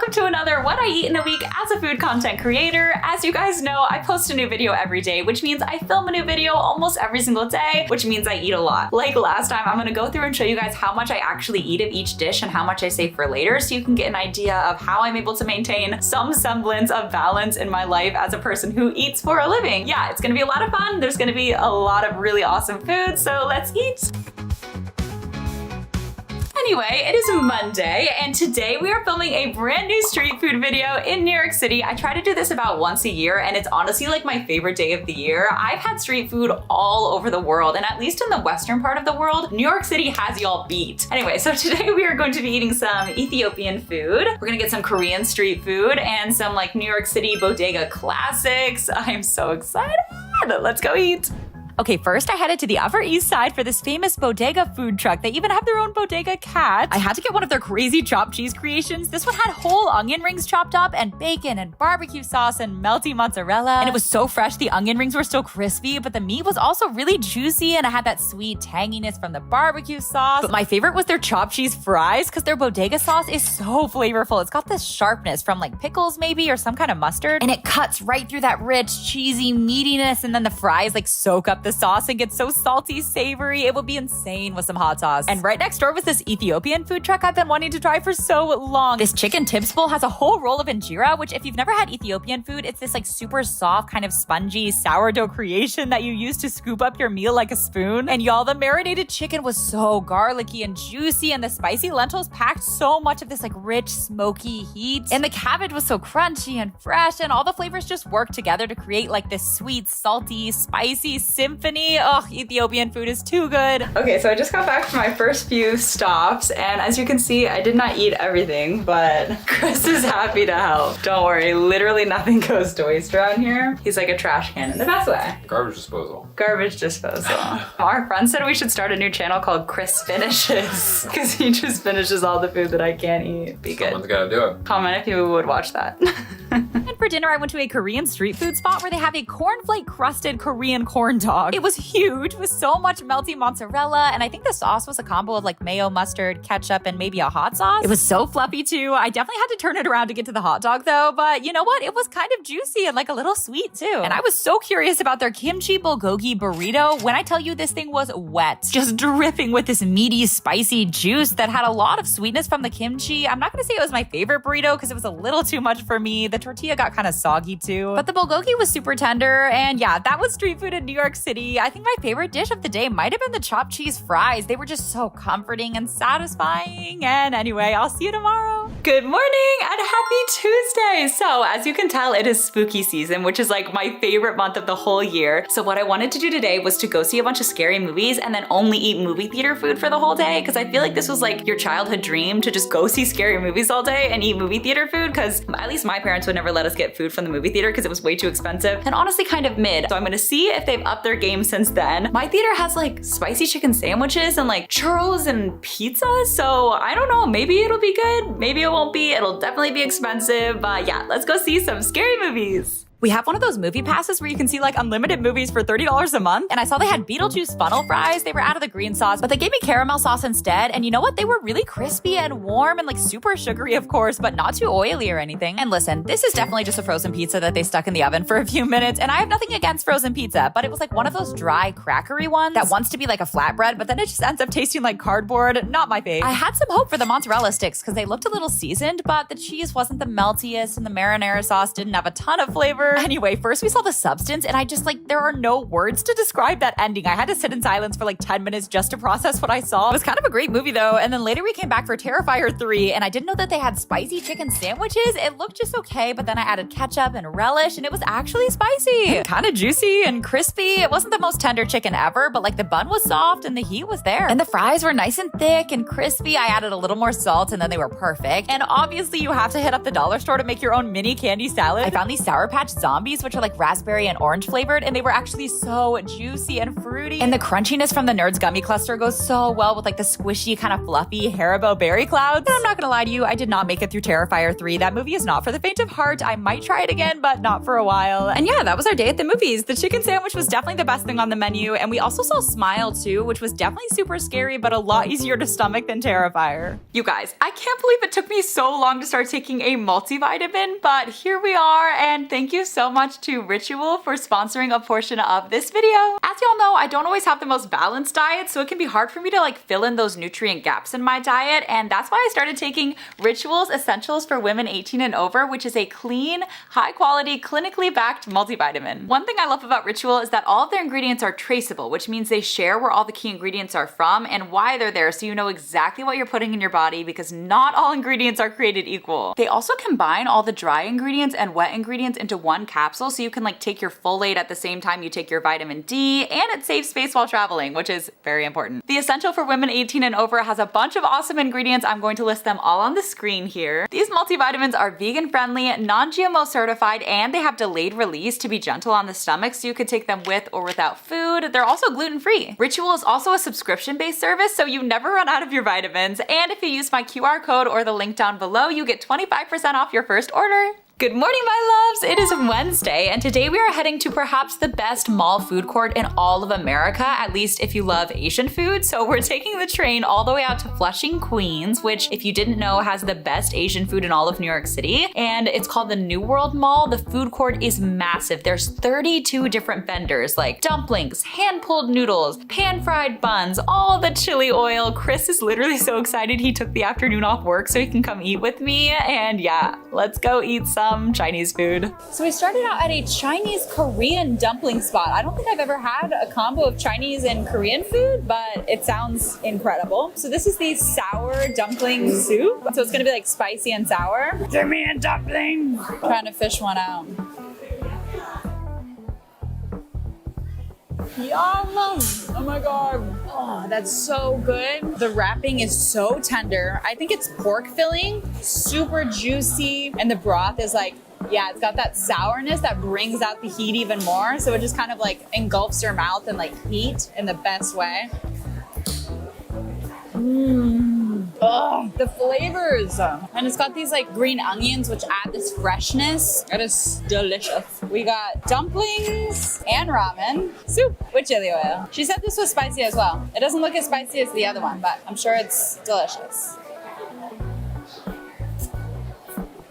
welcome to another What I Eat in a Week as a food content creator. As you guys know, I post a new video every day, which means I film a new video almost every single day, which means I eat a lot. Like last time, I'm gonna go through and show you guys how much I actually eat of each dish and how much I save for later, so you can get an idea of how I'm able to maintain some semblance of balance in my life as a person who eats for a living. Yeah, it's gonna be a lot of fun. There's gonna be a lot of really awesome food, so let's eat. Anyway, it is Monday, and today we are filming a brand new street food video in New York City. I try to do this about once a year, and it's honestly like my favorite day of the year. I've had street food all over the world, and at least in the western part of the world, New York City has y'all beat. Anyway, so today we are going to be eating some Ethiopian food. We're gonna get some Korean street food and some like New York City bodega classics. I'm so excited. Let's go eat. Okay, first I headed to the Upper East Side for this famous bodega food truck. They even have their own bodega cat. I had to get one of their crazy chopped cheese creations. This one had whole onion rings chopped up and bacon and barbecue sauce and melty mozzarella. And it was so fresh, the onion rings were still crispy, but the meat was also really juicy and it had that sweet tanginess from the barbecue sauce. But my favorite was their chopped cheese fries because their bodega sauce is so flavorful. It's got this sharpness from like pickles maybe or some kind of mustard. And it cuts right through that rich, cheesy meatiness, and then the fries like soak up the sauce and get so salty, savory. It would be insane with some hot sauce. And right next door was this Ethiopian food truck I've been wanting to try for so long. This chicken tips bowl has a whole roll of injera, which if you've never had Ethiopian food, it's this like super soft, kind of spongy sourdough creation that you use to scoop up your meal like a spoon. And y'all, the marinated chicken was so garlicky and juicy, and the spicy lentils packed so much of this like rich, smoky heat. And the cabbage was so crunchy and fresh, and all the flavors just worked together to create like this sweet, salty, spicy symphony. Oh, Ethiopian food is too good. Okay, so I just got back from my first few stops, and as you can see, I did not eat everything, but Chris is happy to help. Don't worry, literally nothing goes to waste around here. He's like a trash can in the best way. Garbage disposal. Garbage disposal. Our friend said we should start a new channel called Chris Finishes, because he just finishes all the food that I can't eat. Be good. Someone's gotta do it. Comment if you would watch that. And for dinner, I went to a Korean street food spot where they have a cornflake crusted Korean corn dog. It was huge with so much melty mozzarella, and I think the sauce was a combo of like mayo, mustard, ketchup, and maybe a hot sauce. It was so fluffy too. I definitely had to turn it around to get to the hot dog though, but you know what? It was kind of juicy and like a little sweet too. And I was so curious about their kimchi bulgogi burrito. When I tell you this thing was wet, just dripping with this meaty, spicy juice that had a lot of sweetness from the kimchi. I'm not gonna say it was my favorite burrito because it was a little too much for me. The tortilla got kind of soggy too, but the bulgogi was super tender. And yeah, that was street food in New York City. I think my favorite dish of the day might have been the chopped cheese fries. They were just so comforting and satisfying. And anyway, I'll see you tomorrow. Good morning and happy Tuesday. So as you can tell, it is spooky season, which is like my favorite month of the whole year. So what I wanted to do today was to go see a bunch of scary movies and then only eat movie theater food for the whole day. Because I feel like this was like your childhood dream, to just go see scary movies all day and eat movie theater food. Because at least my parents would never let us get food from the movie theater because it was way too expensive and honestly kind of mid. So I'm gonna see if they've upped their game since then. My theater has like spicy chicken sandwiches and like churros and pizza. So I don't know, maybe it'll be good. Maybe it won't be. It'll definitely be expensive. But yeah, let's go see some scary movies. We have one of those movie passes where you can see like unlimited movies for $30 a month. And I saw they had Beetlejuice funnel fries. They were out of the green sauce, but they gave me caramel sauce instead. And you know what? They were really crispy and warm and like super sugary, of course, but not too oily or anything. And listen, this is definitely just a frozen pizza that they stuck in the oven for a few minutes. And I have nothing against frozen pizza, but it was like one of those dry, crackery ones that wants to be like a flatbread, but then it just ends up tasting like cardboard. Not my fave. I had some hope for the mozzarella sticks because they looked a little seasoned, but the cheese wasn't the meltiest and the marinara sauce didn't have a ton of flavor. Anyway, first we saw the substance and I just like, there are no words to describe that ending. I had to sit in silence for like 10 minutes just to process what I saw. It was kind of a great movie though. And then later we came back for Terrifier 3 and I didn't know that they had spicy chicken sandwiches. It looked just okay, but then I added ketchup and relish and it was actually spicy. Kind of juicy and crispy. It wasn't the most tender chicken ever, but like the bun was soft and the heat was there. And the fries were nice and thick and crispy. I added a little more salt and then they were perfect. And obviously you have to hit up the dollar store to make your own mini candy salad. I found these Sour Patch Zombies, which are like raspberry and orange flavored, and they were actually so juicy and fruity. And the crunchiness from the Nerds gummy cluster goes so well with like the squishy kind of fluffy Haribo berry clouds. And I'm not gonna lie to you, I did not make it through Terrifier 3. That movie is not for the faint of heart. I might try it again, but not for a while. And yeah, that was our day at the movies. The chicken sandwich was definitely the best thing on the menu, and we also saw Smile too, which was definitely super scary, but a lot easier to stomach than Terrifier. You guys, I can't believe it took me so long to start taking a multivitamin, but here we are, and thank you so much to Ritual for sponsoring a portion of this video. As y'all know, I don't always have the most balanced diet, so it can be hard for me to like fill in those nutrient gaps in my diet, and that's why I started taking Ritual's Essentials for Women 18 and Over, which is a clean, high quality, clinically backed multivitamin. One thing I love about Ritual is that all of their ingredients are traceable, which means they share where all the key ingredients are from and why they're there, so you know exactly what you're putting in your body, because not all ingredients are created equal. They also combine all the dry ingredients and wet ingredients into one capsule, so you can like take your folate at the same time you take your vitamin D, and it saves space while traveling, which is very important. The Essential for Women 18 and Over has a bunch of awesome ingredients. I'm going to list them all on the screen here. These multivitamins are vegan friendly, non-GMO certified, and they have delayed release to be gentle on the stomach, so you could take them with or without food. They're also gluten-free. Ritual is also a subscription-based service, so you never run out of your vitamins, and if you use my QR code or the link down below, you get 25% off your first order. Good morning, my loves! It is Wednesday, and today we are heading to perhaps the best mall food court in all of America, at least if you love Asian food. So we're taking the train all the way out to Flushing, Queens, which, if you didn't know, has the best Asian food in all of New York City. And it's called the New World Mall. The food court is massive. There's 32 different vendors, like dumplings, hand-pulled noodles, pan-fried buns, all the chili oil. Chris is literally so excited he took the afternoon off work so he can come eat with me. And yeah, let's go eat some Chinese food. So we started out at a Chinese Korean dumpling spot. I don't think I've ever had a combo of Chinese and Korean food, but it sounds incredible. So this is the sour dumpling soup. So it's gonna be like spicy and sour. Give me a dumpling! Trying to fish one out. Yum! Oh my god. Oh, that's so good. The wrapping is so tender. I think it's pork filling, super juicy, and the broth is like, yeah, it's got that sourness that brings out the heat even more. So it just kind of like engulfs your mouth in like heat in the best way. Oh, the flavors. And it's got these like green onions, which add this freshness. It is delicious. We got dumplings and ramen, soup with chili oil. She said this was spicy as well. It doesn't look as spicy as the other one, but I'm sure it's delicious.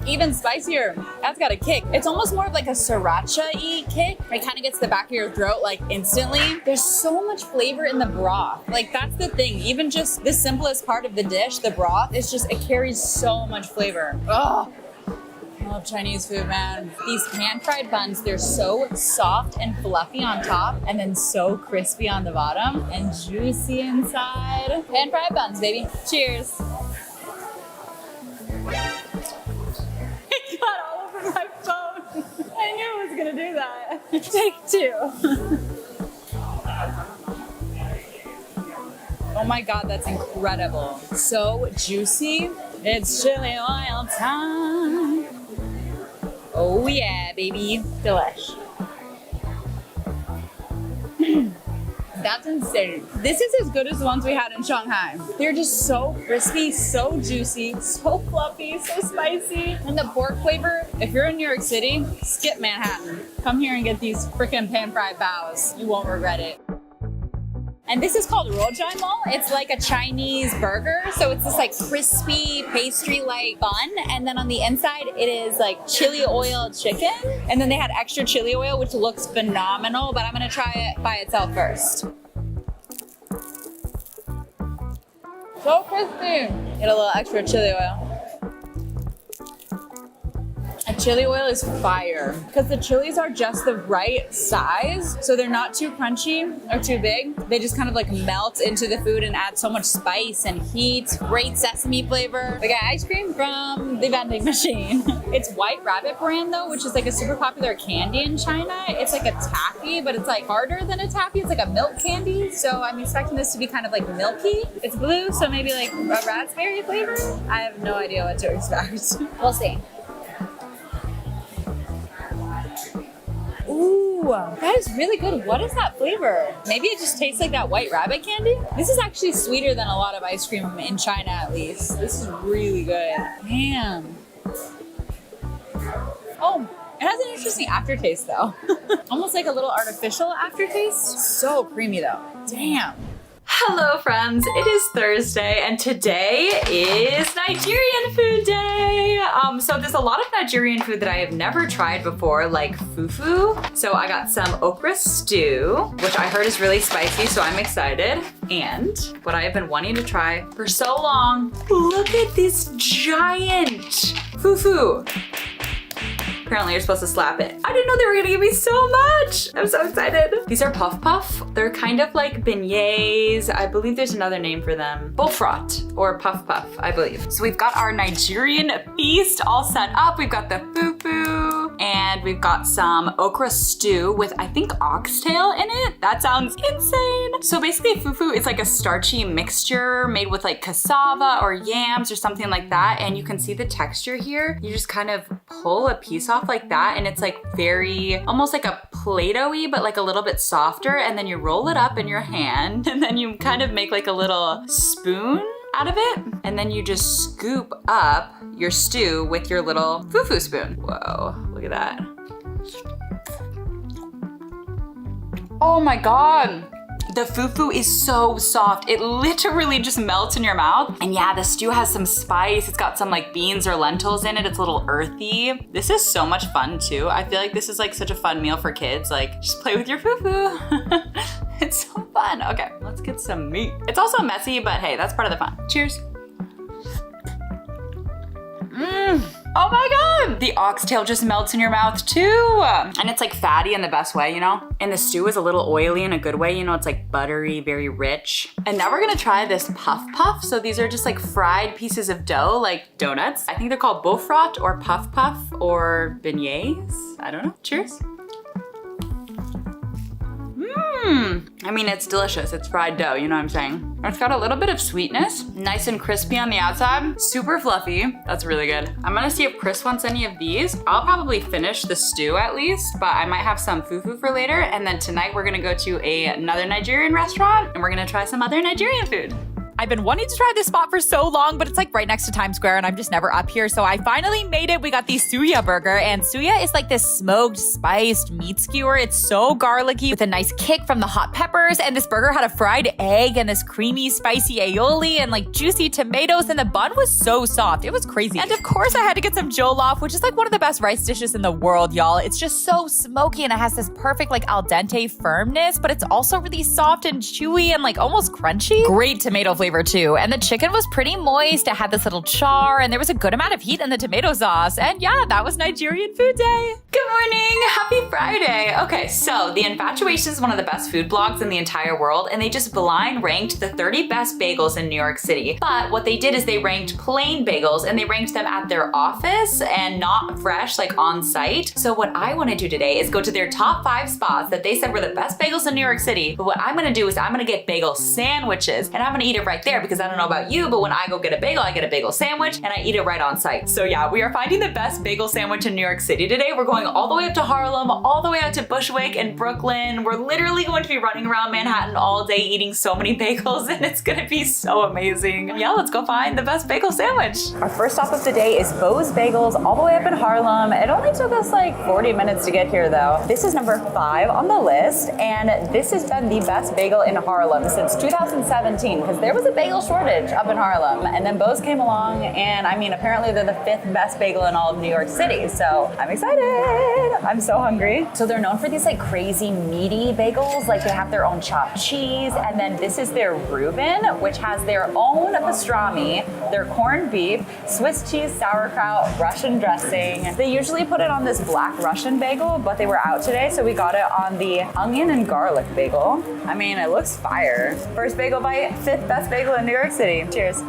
Even spicier. That's got a kick. It's almost more of like a sriracha-y kick. It kind of gets the back of your throat like instantly. There's so much flavor in the broth. Like that's the thing. Even just the simplest part of the dish, the broth, is just, it carries so much flavor. Oh, I love Chinese food, man. These pan-fried buns, they're so soft and fluffy on top, and then so crispy on the bottom, and juicy inside. Pan-fried buns, baby. Cheers. Got all over my phone. I knew it was gonna do that. Take two. Oh my god, that's incredible. So juicy. It's chili oil time. Oh yeah, baby. Delish. That's insane. This is as good as the ones we had in Shanghai. They're just so crispy, so juicy, so fluffy, so spicy. And the pork flavor, if you're in New York City, skip Manhattan. Come here and get these freaking pan-fried baos. You won't regret it. And this is called Rojai Mall. It's like a Chinese burger. So it's this like crispy pastry-like bun. And then on the inside, it is like chili oil chicken. And then they had extra chili oil, which looks phenomenal, but I'm gonna try it by itself first. So crispy. Get a little extra chili oil. And chili oil is fire because the chilies are just the right size. So they're not too crunchy or too big. They just kind of like melt into the food and add so much spice and heat. Great sesame flavor. We got ice cream from the vending machine. It's White Rabbit brand though, which is like a super popular candy in China. It's like a taffy, but it's like harder than a taffy. It's like a milk candy. So I'm expecting this to be kind of like milky. It's blue, so maybe like a raspberry flavor. I have no idea what to expect. We'll see. Ooh, that is really good. What is that flavor? Maybe it just tastes like that white rabbit candy? This is actually sweeter than a lot of ice cream in China, at least. This is really good. Man. Oh, it has an interesting aftertaste though. Almost like a little artificial aftertaste. So creamy though. Damn. Hello friends, it is Thursday and today is Nigerian food day. So there's a lot of Nigerian food that I have never tried before, like fufu. So I got some okra stew, which I heard is really spicy, so I'm excited. And what I have been wanting to try for so long, look at this giant fufu. Apparently you're supposed to slap it. I didn't know they were gonna give me so much. I'm so excited. These are puff puff. They're kind of like beignets. I believe there's another name for them. Bullfrot or puff puff, I believe. So we've got our Nigerian feast all set up. We've got the fufu and we've got some okra stew with I think oxtail in it. That sounds insane. So basically fufu is like a starchy mixture made with like cassava or yams or something like that. And you can see the texture here. You just kind of pull a piece off like that and it's like very, almost like a Play-Doh-y, but like a little bit softer. And then you roll it up in your hand and then you kind of make like a little spoon out of it. And then you just scoop up your stew with your little fufu spoon. Whoa, look at that. Oh my God. The fufu is so soft. It literally just melts in your mouth. And yeah, the stew has some spice. It's got some like beans or lentils in it. It's a little earthy. This is so much fun too. I feel like this is like such a fun meal for kids. Like just play with your fufu. It's so fun. Okay, let's get some meat. It's also messy, but hey, that's part of the fun. Cheers. Oh my God! The oxtail just melts in your mouth too. And it's like fatty in the best way, you know? And the stew is a little oily in a good way, you know? It's like buttery, very rich. And now we're gonna try this puff puff. So these are just like fried pieces of dough, like donuts. I think they're called bullfrot or puff puff or beignets. I don't know. Cheers. I mean, it's delicious. It's fried dough, you know what I'm saying? It's got a little bit of sweetness, nice and crispy on the outside, super fluffy. That's really good. I'm gonna see if Chris wants any of these. I'll probably finish the stew at least, but I might have some fufu for later. And then tonight we're gonna go to another Nigerian restaurant and we're gonna try some other Nigerian food. I've been wanting to try this spot for so long, but it's like right next to Times Square and I'm just never up here. So I finally made it. We got the Suya burger and Suya is like this smoked, spiced meat skewer. It's so garlicky with a nice kick from the hot peppers. And this burger had a fried egg and this creamy, spicy aioli and like juicy tomatoes. And the bun was so soft. It was crazy. And of course I had to get some jollof, which is like one of the best rice dishes in the world, y'all. It's just so smoky and it has this perfect like al dente firmness, but it's also really soft and chewy and like almost crunchy. Great tomato flavor too. And the chicken was pretty moist. It had this little char and there was a good amount of heat in the tomato sauce. And yeah, that was Nigerian food day. Good morning. Happy Friday. Okay, so The Infatuation is one of the best food blogs in the entire world and they just blind ranked the 30 best bagels in New York City. But what they did is they ranked plain bagels and they ranked them at their office and not fresh, like on site. So what I want to do today is go to their top 5 spots that they said were the best bagels in New York City. But what I'm going to do is I'm going to get bagel sandwiches and I'm going to eat it right there because I don't know about you, but when I go get a bagel, I get a bagel sandwich and I eat it right on site. So yeah, we are finding the best bagel sandwich in New York City today. We're going all the way up to Harlem, all the way out to Bushwick and Brooklyn. We're literally going to be running around Manhattan all day eating so many bagels and it's gonna be so amazing. Yeah, let's go find the best bagel sandwich. Our first stop of the day is Bo's Bagels all the way up in Harlem. It only took us like 40 minutes to get here though. This is number 5 on the list and this has been the best bagel in Harlem since 2017 because there was a bagel shortage up in Harlem and then Bo's came along and I mean apparently they're the 5th best bagel in all of New York City, so I'm excited. I'm so hungry. So they're known for these like crazy meaty bagels, like they have their own chopped cheese and then this is their Reuben, which has their own pastrami, their corned beef, Swiss cheese, sauerkraut, Russian dressing. They usually put it on this black Russian bagel, but they were out today so we got it on the onion and garlic bagel. I mean, it looks fire. First bagel bite, 5th best bagel in New York City. Cheers.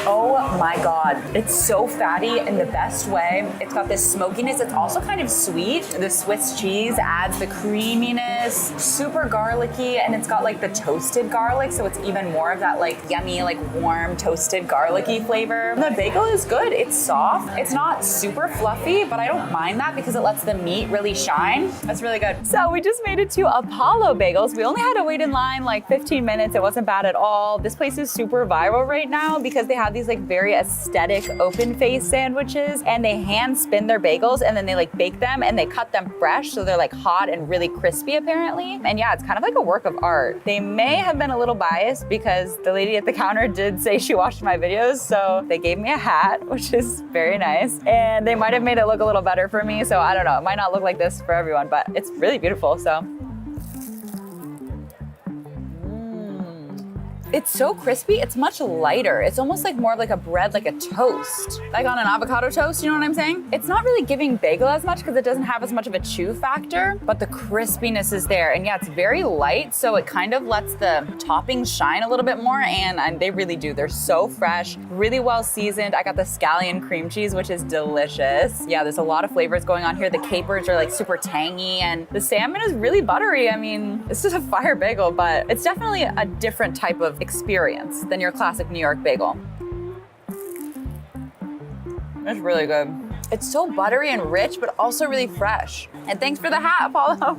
Oh my God. It's so fatty in the best way. It's got this smokiness. It's also kind of sweet. The Swiss cheese adds the creaminess, super garlicky, and it's got like the toasted garlic. So it's even more of that like yummy, like warm, toasted garlicky flavor. The bagel is good. It's soft. It's not super fluffy, but I don't mind that because it lets the meat really shine. That's really good. So we just made it to Apollo Bagels. We only had to wait in line like 15 minutes. It wasn't bad at all. This place is super viral right now because they have these like very aesthetic open face sandwiches, and they hand spin their bagels and then they like bake them and they cut them fresh. So they're like hot and really crispy apparently. And yeah, it's kind of like a work of art. They may have been a little biased because the lady at the counter did say she watched my videos. So they gave me a hat, which is very nice. And they might have made it look a little better for me. So I don't know, it might not look like this for everyone, but it's really beautiful. So it's so crispy, it's much lighter. It's almost like more of like a bread, like a toast. Like on an avocado toast, you know what I'm saying? It's not really giving bagel as much because it doesn't have as much of a chew factor, but the crispiness is there. And yeah, it's very light, so it kind of lets the toppings shine a little bit more, and they really do. They're so fresh, really well seasoned. I got the scallion cream cheese, which is delicious. Yeah, there's a lot of flavors going on here. The capers are like super tangy, and the salmon is really buttery. I mean, it's just a fire bagel, but it's definitely a different type of experience than your classic New York bagel. It's really good. It's so buttery and rich, but also really fresh. And thanks for the hat, Apollo.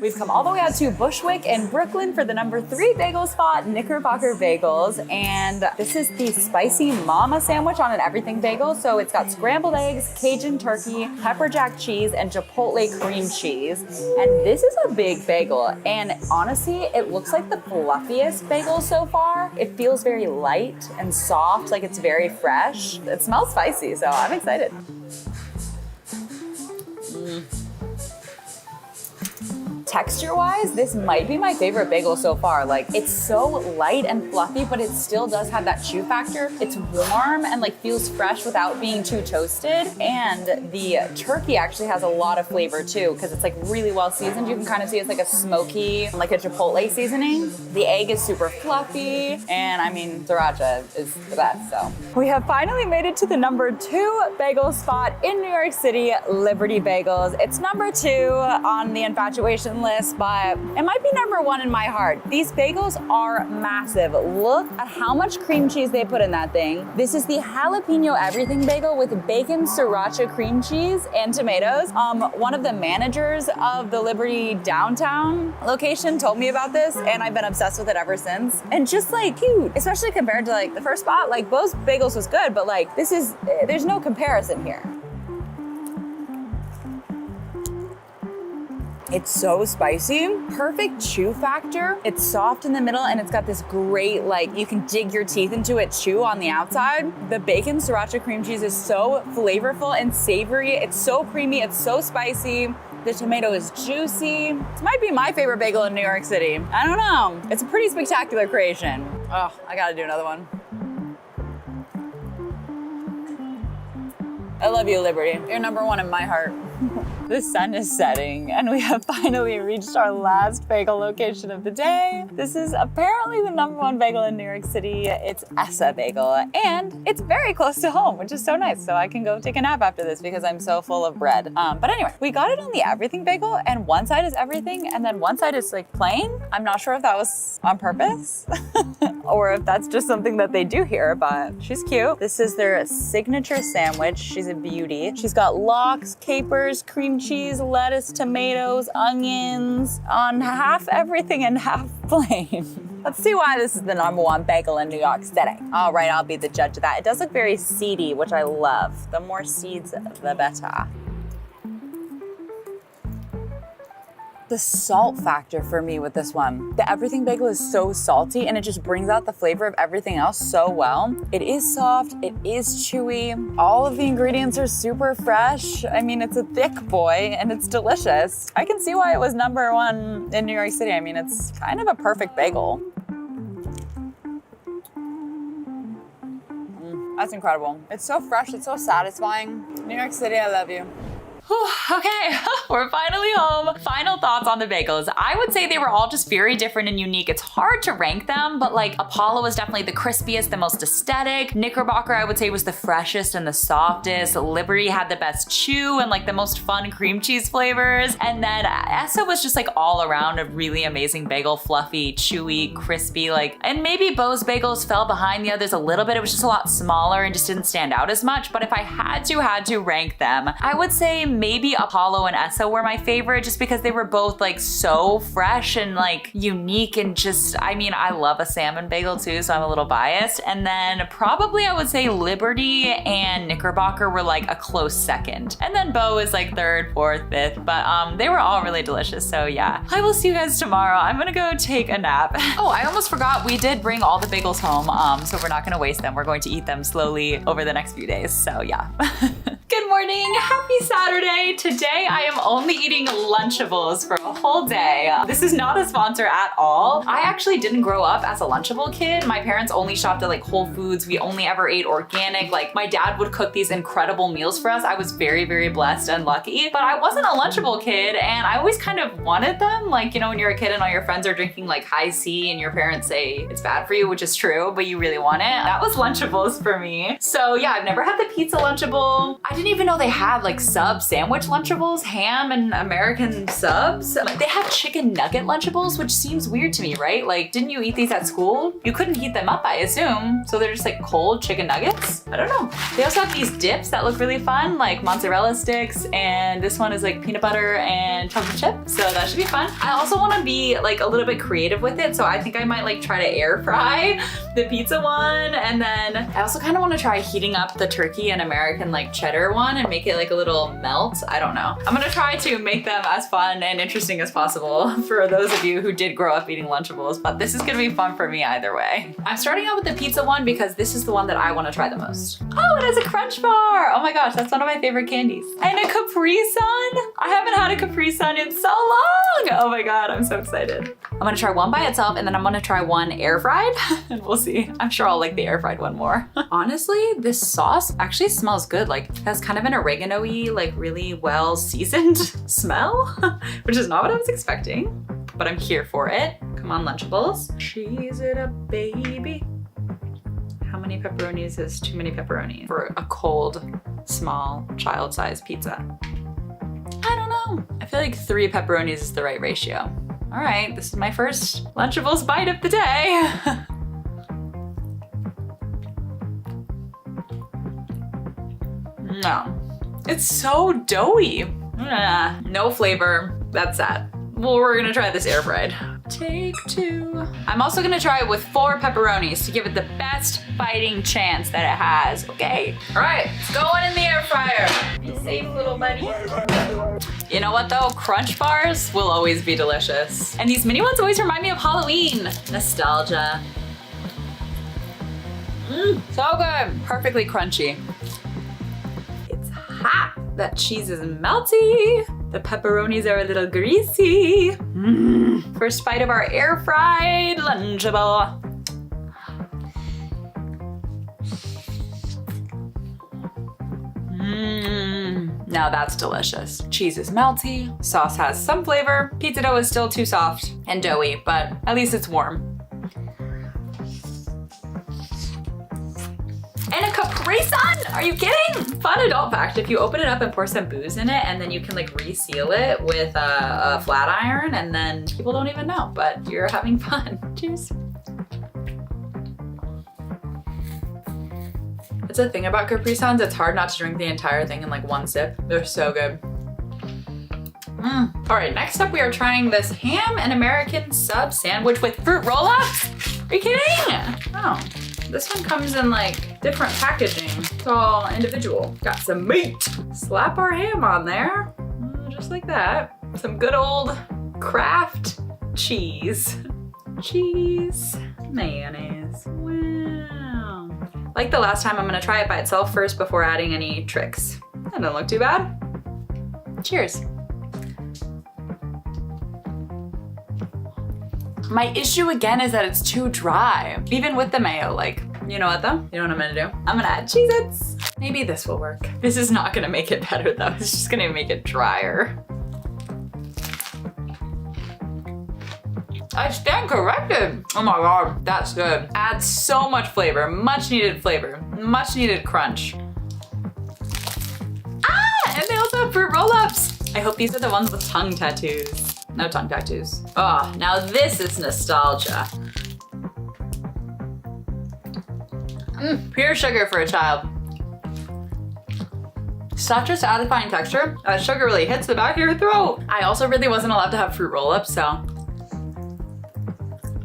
We've come all the way out to Bushwick in Brooklyn for the number 3 bagel spot, Knickerbocker Bagels. And this is the spicy mama sandwich on an everything bagel. So it's got scrambled eggs, Cajun turkey, pepper jack cheese, and chipotle cream cheese. And this is a big bagel. And honestly, it looks like the fluffiest bagel so far. It feels very light and soft, like it's very fresh. It smells spicy, so I'm excited. Texture-wise, this might be my favorite bagel so far. Like, it's so light and fluffy, but it still does have that chew factor. It's warm and like feels fresh without being too toasted. And the turkey actually has a lot of flavor too, because it's like really well seasoned. You can kind of see it's like a smoky, like a chipotle seasoning. The egg is super fluffy, and I mean, sriracha is the best, so. We have finally made it to the number 2 bagel spot in New York City, Liberty Bagels. It's number 2 on the infatuation list, but it might be number 1 in my heart. These bagels are massive. Look at how much cream cheese they put in that thing. This is the jalapeno everything bagel with bacon, sriracha, cream cheese, and tomatoes. One of the managers of the Liberty downtown location told me about this, and I've been obsessed with it ever since. And just like cute, especially compared to like the first spot, like both bagels was good, but like there's no comparison here. It's so spicy, perfect chew factor. It's soft in the middle, and it's got this great, like, you can dig your teeth into it chew on the outside. The bacon sriracha cream cheese is so flavorful and savory. It's so creamy, it's so spicy. The tomato is juicy. This might be my favorite bagel in New York City. I don't know. It's a pretty spectacular creation. Oh, I gotta do another one. I love you, Liberty. You're number 1 in my heart. The sun is setting, and we have finally reached our last bagel location of the day. This is apparently the number 1 bagel in New York City. It's Essa Bagel, and it's very close to home, which is so nice. So I can go take a nap after this because I'm so full of bread. But anyway, we got it on the everything bagel, and one side is everything, and then one side is like plain. I'm not sure if that was on purpose or if that's just something that they do here, but she's cute. This is their signature sandwich. She's a beauty. She's got lox, capers, cream cheese, lettuce, tomatoes, onions on half everything and half plain. Let's see why this is the number 1 bagel in New York City. All right, I'll be the judge of that. It does look very seedy, which I love. The more seeds, the better. The salt factor for me with this one. The everything bagel is so salty, and it just brings out the flavor of everything else so well. It is soft, it is chewy. All of the ingredients are super fresh. I mean, it's a thick boy and it's delicious. I can see why it was number 1 in New York City. I mean, it's kind of a perfect bagel. That's incredible. It's so fresh, it's so satisfying. New York City, I love you. Whew, okay, we're finally home. Final thoughts on the bagels. I would say they were all just very different and unique. It's hard to rank them, but like Apollo was definitely the crispiest, the most aesthetic. Knickerbocker, I would say, was the freshest and the softest. Liberty had the best chew and like the most fun cream cheese flavors. And then Esso was just like all around a really amazing bagel, fluffy, chewy, crispy, like, and maybe Bo's Bagels fell behind the others a little bit. It was just a lot smaller and just didn't stand out as much. But if I had to rank them, I would say maybe Apollo and Esso were my favorite just because they were both like so fresh and like unique and just, I mean, I love a salmon bagel too, so I'm a little biased. And then probably I would say Liberty and Knickerbocker were like a close second. And then Bo is like third, fourth, fifth, but they were all really delicious. So yeah, I will see you guys tomorrow. I'm gonna go take a nap. Oh, I almost forgot we did bring all the bagels home, so we're not gonna waste them. We're going to eat them slowly over the next few days. So yeah. Good morning, happy Saturday. Today I am only eating Lunchables for a whole day. This is not a sponsor at all. I actually didn't grow up as a Lunchable kid. My parents only shopped at like Whole Foods. We only ever ate organic. Like my dad would cook these incredible meals for us. I was very, very blessed and lucky, but I wasn't a Lunchable kid and I always kind of wanted them. Like, you know, when you're a kid and all your friends are drinking like High C and your parents say it's bad for you, which is true, but you really want it. That was Lunchables for me. So yeah, I've never had the pizza Lunchable. I didn't even know they had like sub sandwich Lunchables, ham and American subs. They have chicken nugget Lunchables, which seems weird to me, right? Like, didn't you eat these at school? You couldn't heat them up, I assume. So they're just like cold chicken nuggets? I don't know. They also have these dips that look really fun, like mozzarella sticks, and this one is like peanut butter and chocolate chip. So that should be fun. I also want to be like a little bit creative with it. So I think I might like try to air fry the pizza one. And then I also kind of want to try heating up the turkey and American like cheddar one and make it like a little melt. I don't know. I'm gonna try to make them as fun and interesting as possible for those of you who did grow up eating Lunchables, but this is gonna be fun for me either way. I'm starting out with the pizza one because this is the one that I want to try the most. Oh, it has a Crunch Bar. Oh my gosh, that's one of my favorite candies. And a Capri Sun. I haven't had a Capri Sun in so long. Oh my God, I'm so excited. I'm gonna try one by itself and then I'm gonna try one air fried and we'll see. I'm sure I'll like the air fried one more. Honestly, this sauce actually smells good. Like it has kind of an oregano-y, like really well seasoned smell, which is not what I was expecting, but I'm here for it. Come on, Lunchables. Cheese it up, baby. How many pepperonis is too many pepperonis for a cold, small, child-sized pizza? I don't know. I feel like 3 pepperonis is the right ratio. All right, this is my first Lunchables bite of the day. No, it's so doughy. No flavor, that's sad. Well, we're gonna try this air fried. Take 2. I'm also gonna try it with 4 pepperonis to give it the best fighting chance that it has. Okay, all right, it's going in the air fryer. Be safe, little buddy. You know what though? Crunch bars will always be delicious. And these mini ones always remind me of Halloween. Nostalgia. So good, perfectly crunchy. It's hot. That cheese is melty. The pepperonis are a little greasy. First bite of our air fried Lunchable. Now that's delicious. Cheese is melty, sauce has some flavor, pizza dough is still too soft and doughy, but at least it's warm. And a Capri Sun? Are you kidding? Fun adult fact, if you open it up and pour some booze in it and then you can like reseal it with a flat iron and then people don't even know, but you're having fun. Cheers. It's a thing about Capri Suns, it's hard not to drink the entire thing in like one sip. They're so good. All right, next up we are trying this ham and American sub sandwich with fruit roll-ups. Are you kidding? Oh, this one comes in like different packaging. It's all individual. Got some meat. Slap our ham on there, just like that. Some good old Kraft cheese. Cheese, mayonnaise, wow. Like the last time, I'm gonna try it by itself first before adding any tricks. That doesn't look too bad. Cheers. My issue again is that it's too dry. Even with the mayo, like, you know what though? You know what I'm gonna do? I'm gonna add Cheez-Its. Maybe this will work. This is not gonna make it better though. It's just gonna make it drier. I stand corrected. Oh my God, that's good. Adds so much flavor, much needed crunch. Ah, and they also have fruit roll-ups. I hope these are the ones with tongue tattoos. No tongue tattoos. Oh, now this is nostalgia. Pure sugar for a child. Such a satisfying texture. Sugar really hits the back of your throat. I also really wasn't allowed to have fruit roll-ups, so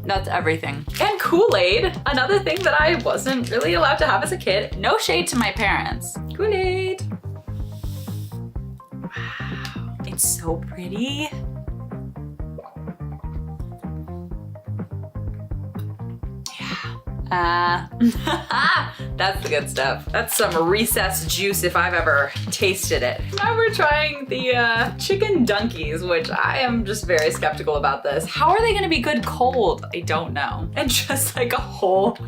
that's everything. And Kool-Aid, another thing that I wasn't really allowed to have as a kid. No shade to my parents. Kool-Aid. Wow, it's so pretty. That's the good stuff. That's some recessed juice if I've ever tasted it. Now we're trying the chicken Dunkies, which I am just very skeptical about this. How are they gonna be good cold? I don't know. And just like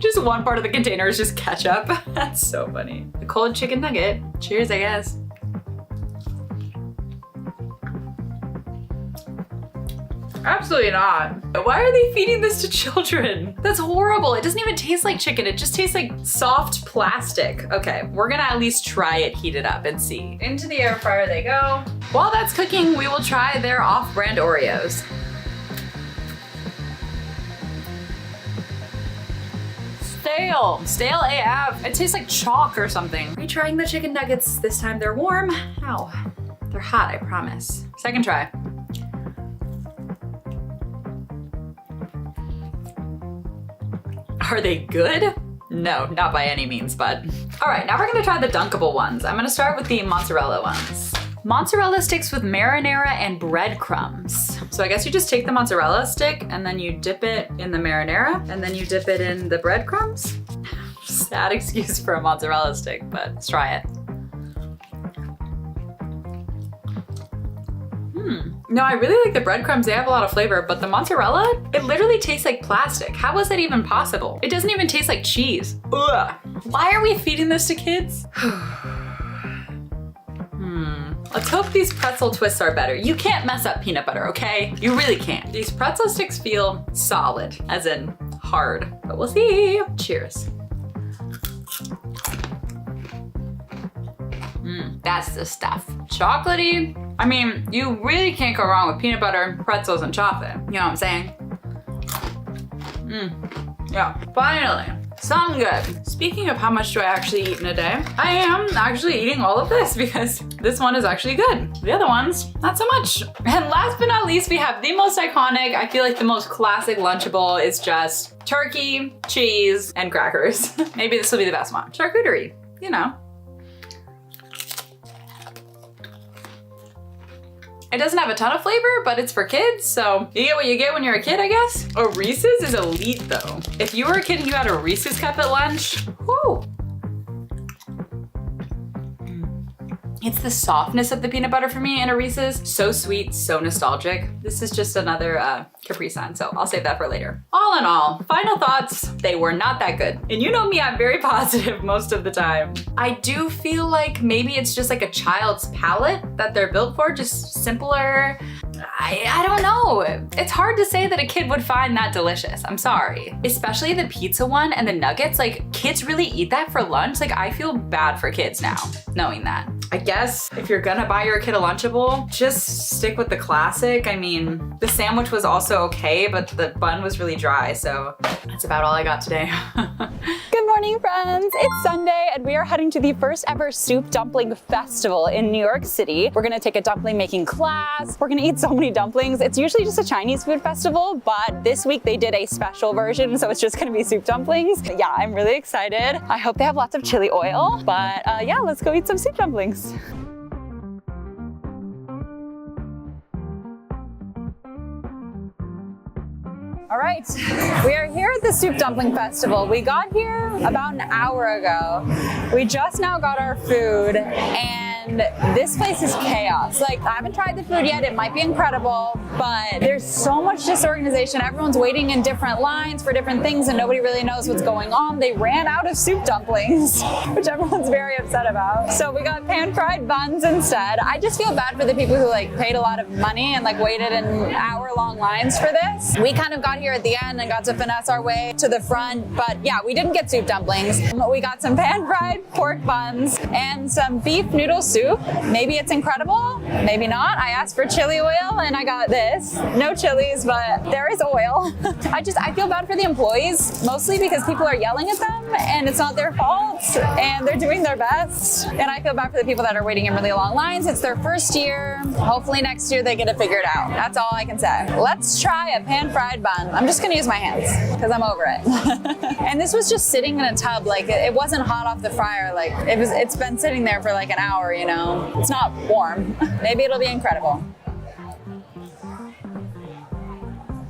just one part of the container is just ketchup. That's so funny. The cold chicken nugget. Cheers, I guess. Absolutely not. Why are they feeding this to children? That's horrible. It doesn't even taste like chicken. It just tastes like soft plastic. Okay, we're gonna at least try it heated up and see. Into the air fryer they go. While that's cooking, we will try their off-brand Oreos. Stale AF. It tastes like chalk or something. Retrying the chicken nuggets. This time they're warm. Ow, they're hot, I promise. Second try. Are they good? No, not by any means, but. All right, now we're gonna try the dunkable ones. I'm gonna start with the mozzarella ones. Mozzarella sticks with marinara and breadcrumbs. So I guess you just take the mozzarella stick and then you dip it in the marinara and then you dip it in the breadcrumbs. Sad excuse for a mozzarella stick, but let's try it. No, I really like the breadcrumbs. They have a lot of flavor, but the mozzarella, it literally tastes like plastic. How is that even possible? It doesn't even taste like cheese. Ugh. Why are we feeding this to kids? Let's hope these pretzel twists are better. You can't mess up peanut butter, okay? You really can't. These pretzel sticks feel solid, as in hard, but we'll see. Cheers. That's the stuff. Chocolatey. I mean, you really can't go wrong with peanut butter, pretzels, and chocolate. You know what I'm saying? Yeah, finally. Something good. Speaking of how much do I actually eat in a day, I am actually eating all of this because this one is actually good. The other ones, not so much. And last but not least, we have the most iconic, I feel like the most classic Lunchable is just turkey, cheese, and crackers. Maybe this will be the best one. Charcuterie, you know. It doesn't have a ton of flavor, but it's for kids, so you get what you get when you're a kid, I guess. A Reese's is elite though. If you were a kid and you had a Reese's cup at lunch, whoo. It's the softness of the peanut butter for me in a Reese's. So sweet, so nostalgic. This is just another Capri Sun, so I'll save that for later. All in all, final thoughts, they were not that good. And you know me, I'm very positive most of the time. I do feel like maybe it's just like a child's palate that they're built for, just simpler. I don't know. It's hard to say that a kid would find that delicious. I'm sorry. Especially the pizza one and the nuggets, like kids really eat that for lunch. Like I feel bad for kids now, knowing that. I guess if you're gonna buy your kid a Lunchable, just stick with the classic. I mean, the sandwich was also okay, but the bun was really dry, so that's about all I got today. Good morning, friends. It's Sunday, and we are heading to the first ever Soup Dumpling Festival in New York City. We're gonna take a dumpling making class. We're gonna eat so many dumplings. It's usually just a Chinese food festival, but this week they did a special version, so it's just gonna be soup dumplings. Yeah, I'm really excited. I hope they have lots of chili oil, but yeah, let's go eat some soup dumplings. All right, we are here at the Soup Dumpling Festival. We got here about an hour ago. We just now got our food, and And this place is chaos. Like, I haven't tried the food yet. It might be incredible, but there's so much disorganization. Everyone's waiting in different lines for different things and nobody really knows what's going on. They ran out of soup dumplings, which everyone's very upset about. So we got pan-fried buns instead. I just feel bad for the people who like paid a lot of money and like waited in hour-long lines for this. We kind of got here at the end and got to finesse our way to the front, but yeah, we didn't get soup dumplings. We got some pan-fried pork buns and some beef noodle soup. Maybe it's incredible, maybe not. I asked for chili oil and I got this. No chilies, but there is oil. I feel bad for the employees, mostly because people are yelling at them and it's not their fault and they're doing their best. And I feel bad for the people that are waiting in really long lines. It's their first year. Hopefully next year they get it figured out. That's all I can say. Let's try a pan-fried bun. I'm just gonna use my hands because I'm over it. And this was just sitting in a tub. Like it wasn't hot off the fryer. Like it's been sitting there for like an hour, you know. It's not warm. Maybe it'll be incredible.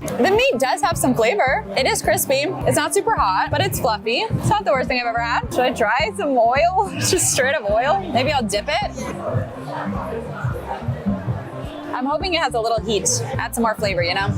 The meat does have some flavor. It is crispy. It's not super hot, but it's fluffy. It's not the worst thing I've ever had. Should I try some oil? Just straight up oil? Maybe I'll dip it. I'm hoping it has a little heat. Add some more flavor, you know?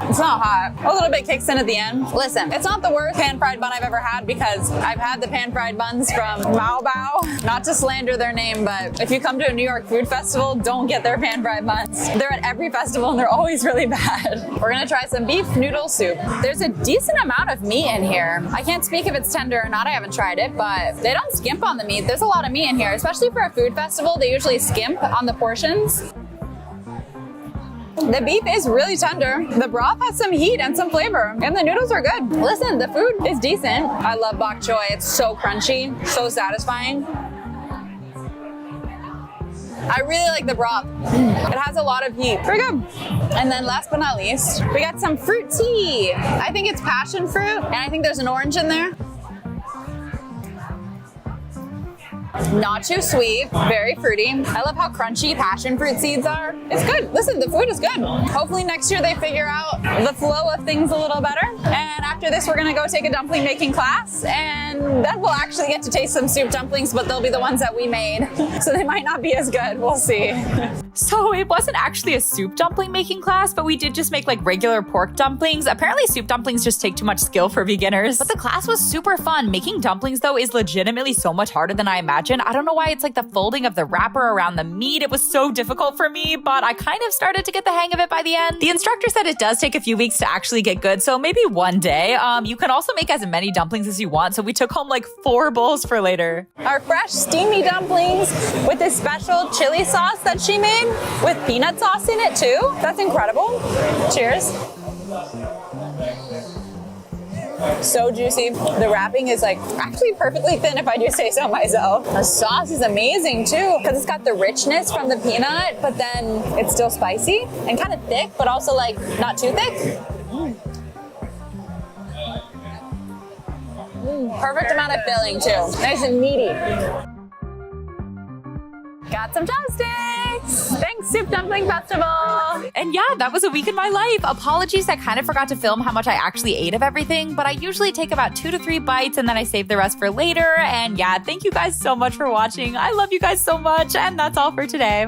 It's not hot. A little bit kicks in at the end. Listen, it's not the worst pan-fried bun I've ever had because I've had the pan-fried buns from Mao Bao. Not to slander their name, but if you come to a New York food festival, don't get their pan-fried buns. They're at every festival and they're always really bad. We're gonna try some beef noodle soup. There's a decent amount of meat in here. I can't speak if it's tender or not, I haven't tried it, but they don't skimp on the meat. There's a lot of meat in here, especially for a food festival. They usually skimp on the portions. The beef is really tender. The broth has some heat and some flavor, and the noodles are good. Listen, the food is decent. I love bok choy. It's so crunchy, so satisfying. I really like the broth. It has a lot of heat. Very good. And then last but not least, we got some fruit tea. I think it's passion fruit, and I think there's an orange in there. Not too sweet, very fruity. I love how crunchy passion fruit seeds are. It's good. Listen, the food is good. Hopefully next year they figure out the flow of things a little better. And after this, we're gonna go take a dumpling making class, and then we'll actually get to taste some soup dumplings, but they'll be the ones that we made. So they might not be as good. We'll see. So it wasn't actually a soup dumpling making class, but we did just make like regular pork dumplings. Apparently soup dumplings just take too much skill for beginners. But the class was super fun. Making dumplings though is legitimately so much harder than I imagined. I don't know why it's like the folding of the wrapper around the meat. It was so difficult for me, but I kind of started to get the hang of it by the end. The instructor said it does take a few weeks to actually get good, so maybe one day. You can also make as many dumplings as you want, so we took home like 4 bowls for later. Our fresh steamy dumplings with this special chili sauce that she made with peanut sauce in it too. That's incredible. Cheers. So juicy. The wrapping is like actually perfectly thin if I do say so myself. The sauce is amazing too because it's got the richness from the peanut, but then it's still spicy and kind of thick, but also like not too thick. Perfect amount of filling too. Nice and meaty. Got some chopsticks! Thanks, Soup Dumpling Festival! And yeah, that was a week in my life. Apologies, I kind of forgot to film how much I actually ate of everything, but I usually take about 2 to 3 bites and then I save the rest for later. And yeah, thank you guys so much for watching. I love you guys so much, and that's all for today.